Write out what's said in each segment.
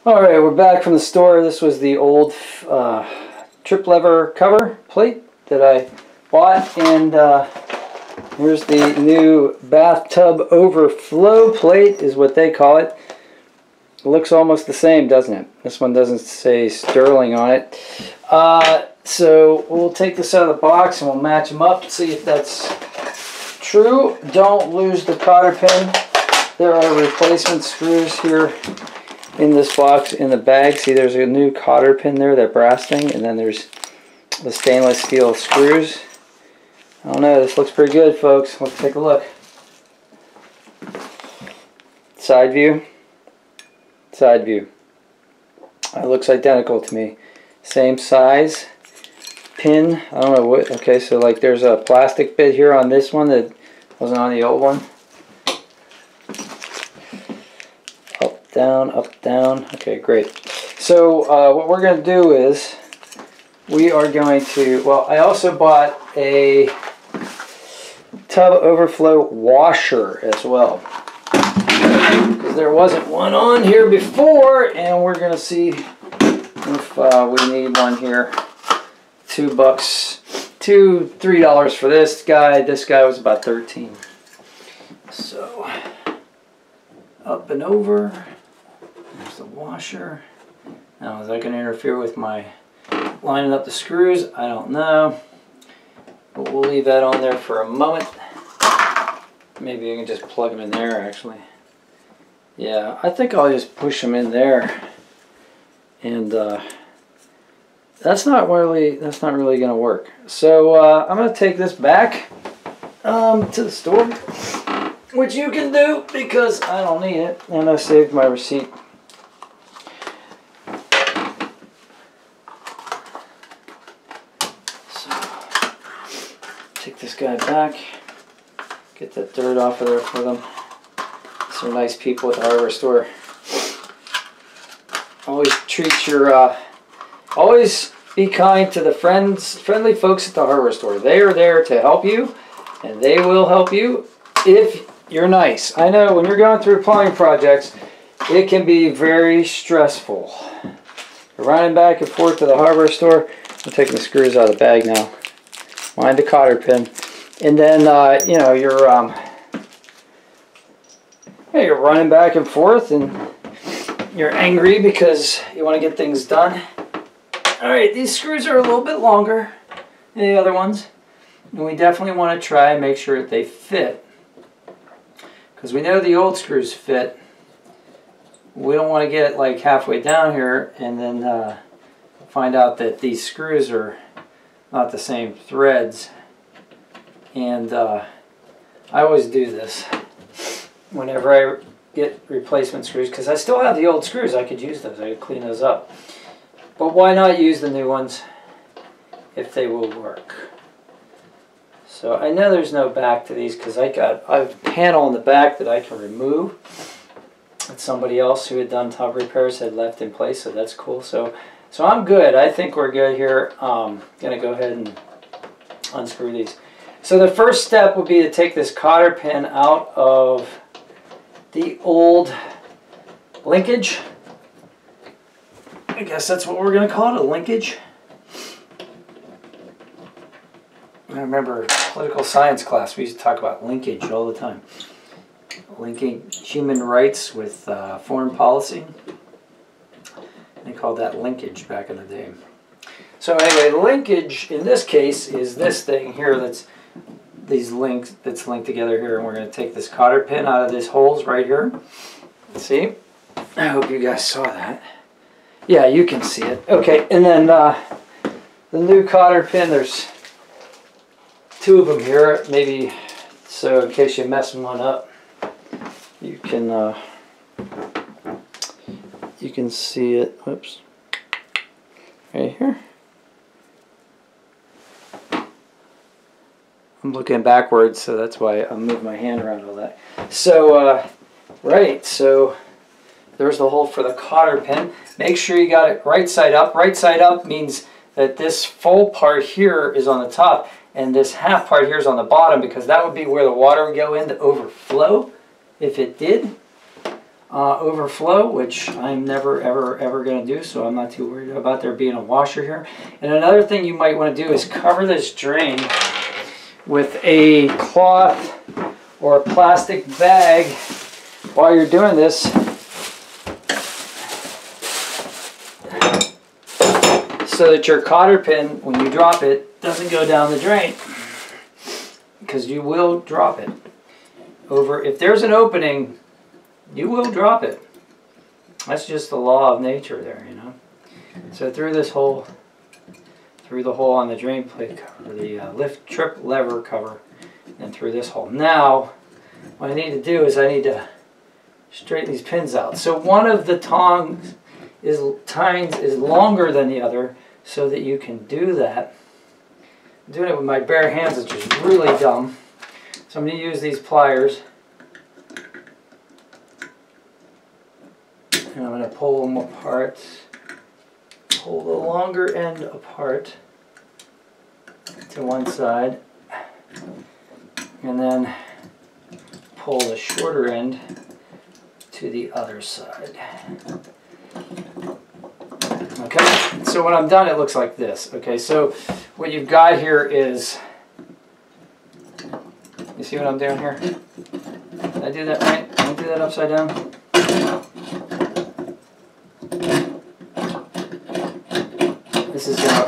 Alright, we're back from the store. This was the old trip lever cover plate that I bought, and here's the new bathtub overflow plate is what they call it. It looks almost the same, doesn't it? This one doesn't say Sterling on it. So we'll take this out of the box and we'll match them up and see if that's true. Don't lose the cotter pin. There are replacement screws here in this box in the bag. See, there's a new cotter pin there, that brass thing, and then there's the stainless steel screws. I don't know, this looks pretty good, folks. Let's take a look. Side view. Side view. It looks identical to me. Same size. Pin. I don't know what. Okay, so like there's a plastic bit here on this one that wasn't on the old one. Up, down, up, down. Okay, great. So what we're going to do is we are going to, well, I also bought a tub overflow washer as well, because there wasn't one on here before, and we're going to see if we need one here. $2, $3 for this guy. This guy was about 13. So up and over. There's the washer. Now, is that going to interfere with my lining up the screws? I don't know. But we'll leave that on there for a moment. Maybe I can just plug them in there, actually. Yeah, I think I'll just push them in there. And that's not really going to work. So I'm going to take this back to the store, which you can do because I don't need it, and I saved my receipt. So take this guy back, get that dirt off of there for them. These are nice people at the hardware store. Always treat your always be kind to the friendly folks at the hardware store. They are there to help you, and they will help you if you're nice. I know when you're going through plumbing projects, it can be very stressful. You're running back and forth to the hardware store. I'm taking the screws out of the bag now. Wind the cotter pin, and then you know, you're running back and forth, and you're angry because you want to get things done. Alright, these screws are a little bit longer than the other ones, and we definitely want to try and make sure that they fit, because we know the old screws fit. We don't want to get it like halfway down here and then find out that these screws are not the same threads. And I always do this whenever I get replacement screws, because I still have the old screws. I could use those. I could clean those up. But why not use the new ones if they will work? So I know there's no back to these because I have a panel in the back that I can remove that somebody else who had done tub repairs had left in place, so that's cool. So I'm good. I think we're good here. Gonna go ahead and unscrew these. So the first step would be to take this cotter pin out of the old linkage. I guess that's what we're going to call it, a linkage. I remember political science class, we used to talk about linkage all the time. Linking human rights with foreign policy. They called that linkage back in the day. So anyway, linkage in this case is this thing here that's linked together here, and we're going to take this cotter pin out of these holes right here. See? I hope you guys saw that. Yeah, you can see it. Okay, and then the new cotter pin, there's two of them here, maybe so in case you mess one up, you can see it. Whoops. Right here. I'm looking backwards, so that's why I moved my hand around all that. So, right, so there's the hole for the cotter pin. Make sure you got it right side up. Right side up means that this full part here is on the top and this half part here is on the bottom, because that would be where the water would go in to overflow if it did. overflow, which I'm never ever going to do, so I'm not too worried about there being a washer here. And another thing you might want to do is cover this drain with a cloth or a plastic bag while you're doing this, so that your cotter pin, when you drop it, doesn't go down the drain, because you will drop it. If there's an opening, you will drop it. That's just the law of nature there, you know. So through this hole, through the hole on the drain plate cover, the lift trip lever cover, and through this hole. Now, what I need to do is I need to straighten these pins out. So one of the tines is longer than the other, so that you can do that. I'm doing it with my bare hands, which is really dumb. So I'm going to use these pliers. And I'm going to pull them apart. Pull the longer end apart to one side. And then pull the shorter end to the other side. Okay, so when I'm done, it looks like this. Okay, so what you've got here is, you see what I'm doing here? Did I do that right? Did I do that upside down?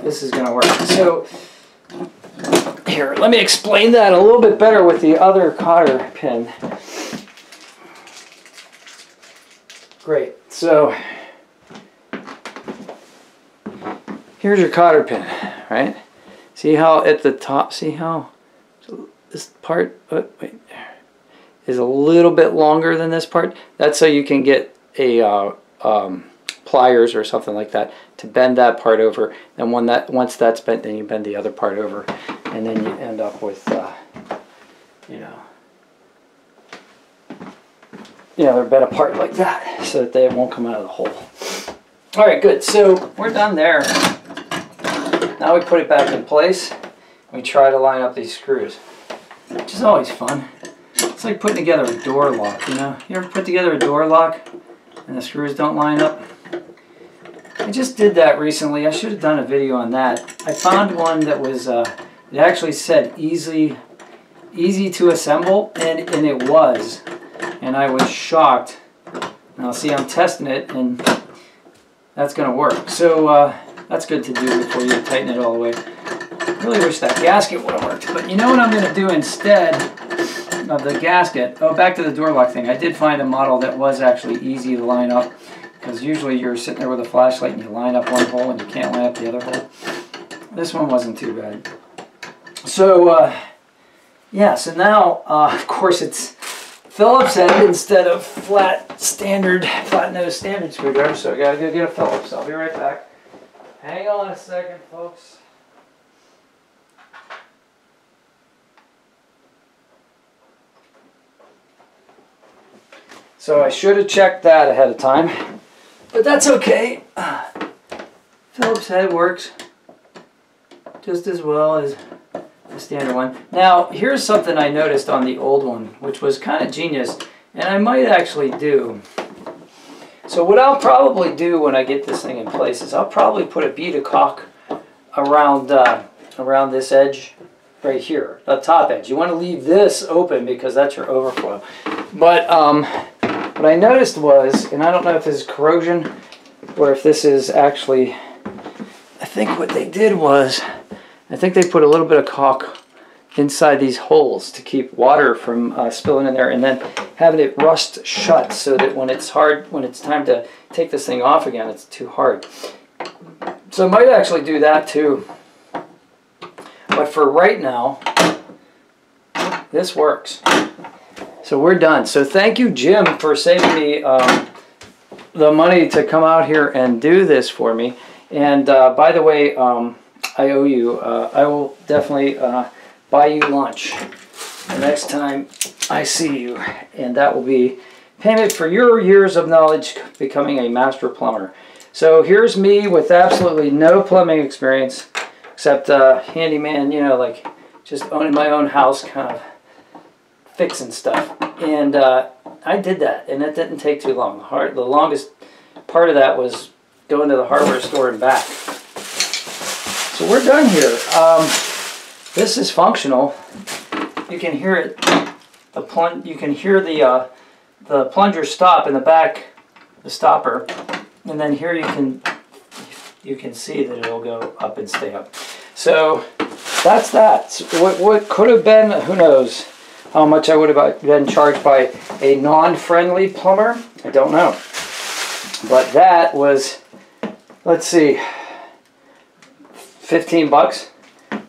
This is gonna work. So here, let me explain that a little bit better with the other cotter pin. Great. So here's your cotter pin, right? See how at the top, see how this part is a little bit longer than this part? That's so you can get a pliers or something like that to bend that part over. And once that's bent, then you bend the other part over, and then you end up with, you know, they're bent apart like that, so that they won't come out of the hole. All right, good. So we're done there. Now we put it back in place. We try to line up these screws, which is always fun. It's like putting together a door lock, you know? You ever put together a door lock and the screws don't line up? I just did that recently. I should have done a video on that. I found one that was, it actually said easy to assemble, and it was. And I was shocked. Now see, I'm testing it, and that's going to work. So that's good to do before you tighten it all the way. I really wish that gasket would have worked. But you know what I'm going to do instead of the gasket? Oh, back to the door lock thing. I did find a model that was actually easy to line up, because usually you're sitting there with a flashlight and you line up one hole and you can't line up the other hole. This one wasn't too bad. So, yeah, so now, of course, it's Phillips head instead of flat nose standard screwdriver, so I gotta go get a Phillips. I'll be right back. Hang on a second, folks. So I should have checked that ahead of time, but that's okay. Phillips head works just as well as the standard one. Now, here's something I noticed on the old one, which was kind of genius, and I might actually do. So what I'll probably do when I get this thing in place is I'll probably put a bead of caulk around this edge right here, the top edge. You want to leave this open because that's your overflow. But what I noticed was, and I don't know if this is corrosion or if this is actually, I think what they did was, I think they put a little bit of caulk inside these holes to keep water from spilling in there, and then having it rust shut so that when it's time to take this thing off again, it's too hard. So I might actually do that too. But for right now, this works. So we're done. So thank you, Jim, for saving me the money to come out here and do this for me. And by the way, I owe you. I will definitely buy you lunch the next time I see you. And that will be payment for your years of knowledge becoming a master plumber. So here's me with absolutely no plumbing experience, except handyman, you know, like just owning my own house, kind of fixing stuff. And I did that, and it didn't take too long. The longest part of that was going to the hardware store and back. So we're done here. This is functional. You can hear it. You can hear the plunger stop in the back, the stopper, and then here you can see that it'll go up and stay up. So that's that. So what could have been, who knows how much I would have been charged by a non-friendly plumber. I don't know. But that was, let's see, 15 bucks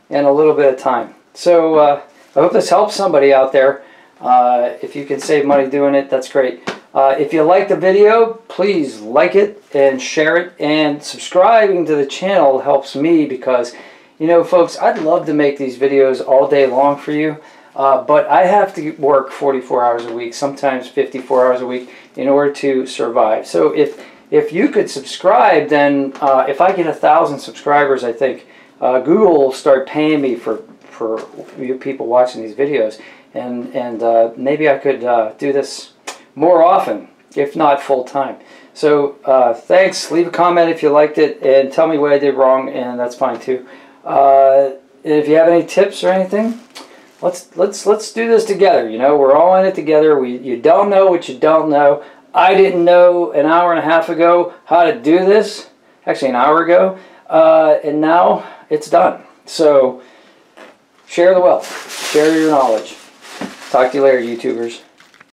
and a little bit of time. So I hope this helps somebody out there. If you can save money doing it, that's great. If you like the video, please like it and share it, and subscribing to the channel helps me because, you know, folks, I'd love to make these videos all day long for you, but I have to work 44 hours a week, sometimes 54 hours a week in order to survive. So if you could subscribe, then if I get 1,000 subscribers, I think Google will start paying me for you people watching these videos, and maybe I could do this more often, if not full time. So thanks. Leave a comment if you liked it, and tell me what I did wrong, and that's fine too. And if you have any tips or anything, let's do this together. You know, we're all in it together. You don't know what you don't know. I didn't know an hour and a half ago how to do this. Actually, an hour ago, and now it's done. So share the wealth. Share your knowledge. Talk to you later, YouTubers.